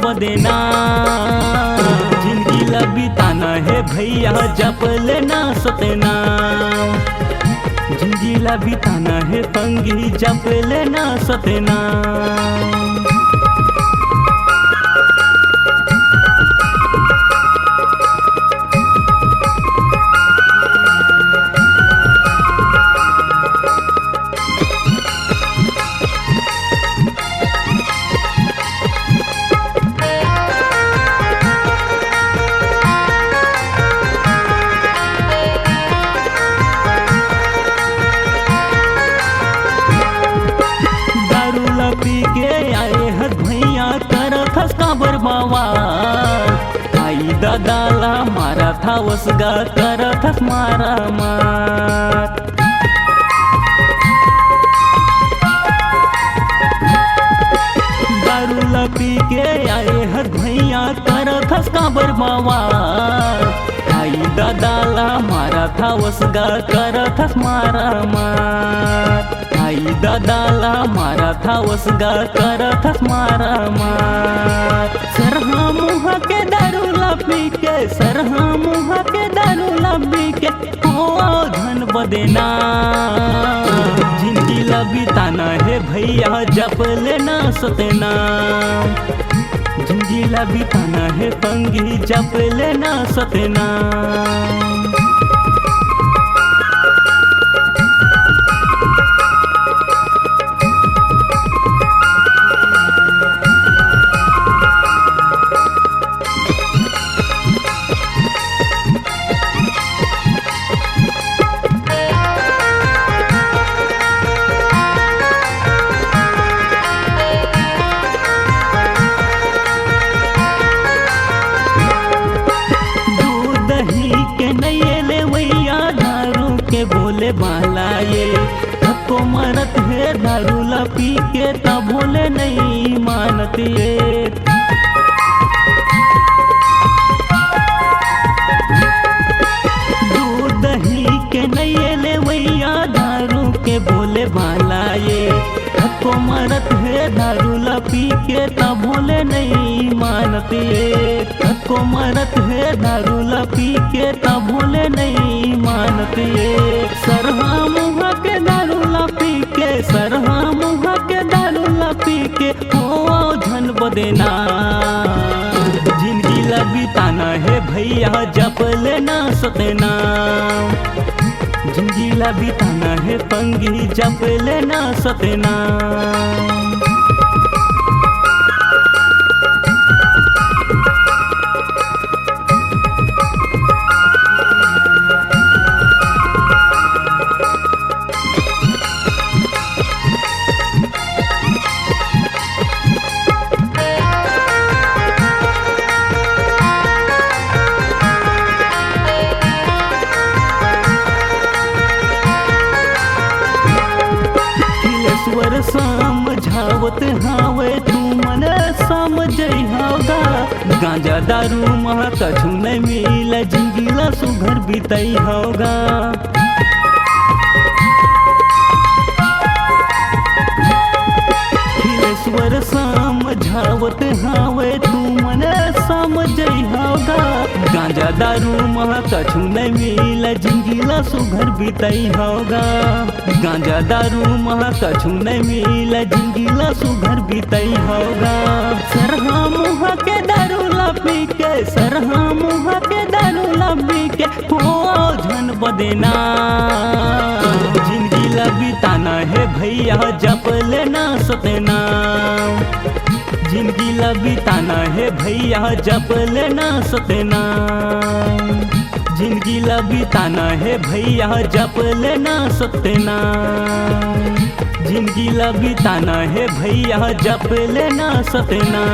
बदेना। जिंदगी ला बिताना है भैया जप लेना सतना। जिंदगी ला बिताना है पंगी जप लेना सतना। पी के आए हद भैया कर खसका बरबावा। आई दादाला मारा था वसगा कर खस मारा मार। दारूला पी के आए हद भैया कर खसका बरबावा। आई दादाला मारा था वसगा कर खस मारा मार। आई दादाला मारा था वसगा कर थस मारा मार। सरहा मुहा के दारूला पी के, सरहा मुहा के दारूला पी के हो धन बदेना। जिंदगी ला बिताना है भैया जप लेना सतना। जिंदगी ला बिताना है पंगी जप लेना सतना। बोले बाला ये सबको मरत है दारूला पी के तब बोले नहीं मानत ये। दूध दही के नहीं ले वैया दारू के बोले बाला ये सबको मरत है दारूला पी के तब बोले नहीं मानत ये। सबको मरत है दारूला पी के तब बोले नहीं मानत ये। सरहा मुहा के दारूला पी के, सरहा मुहा के दारूला पी के हो धन बदेना। जिंदगी ला बिताना है भैया जप लेना सतना। जिंदगी ला बिताना है पंगी जप लेना सतना। समझावत हावे तू मन समझाओगा। गांजा दारू महा कछु नहीं मिला जिंदगी ला सुघर बीतई होगा। खिलेश्वर समझावत हावे तू मन समझाओगा। गांजा दारू महा कछु नहीं मिला जिंदगी ला सुघर बीतई होगा। गांजा दारू महा कछु नहीं मिला जिंदगी ला सुघर बीतई होगा। सरहा मुहा के दारूला पी के, सरहा मुहा के दारूला पी के हो धन बदेना। जिंदगी ला बिताना है भैया जप लेना सतना। जिंदगी ला बिताना है भैया जप लेना सतना। जिंदगी ला बिताना है भैया जप लेना सतना। जिंदगी ला बिताना है भैया जप लेना सतना।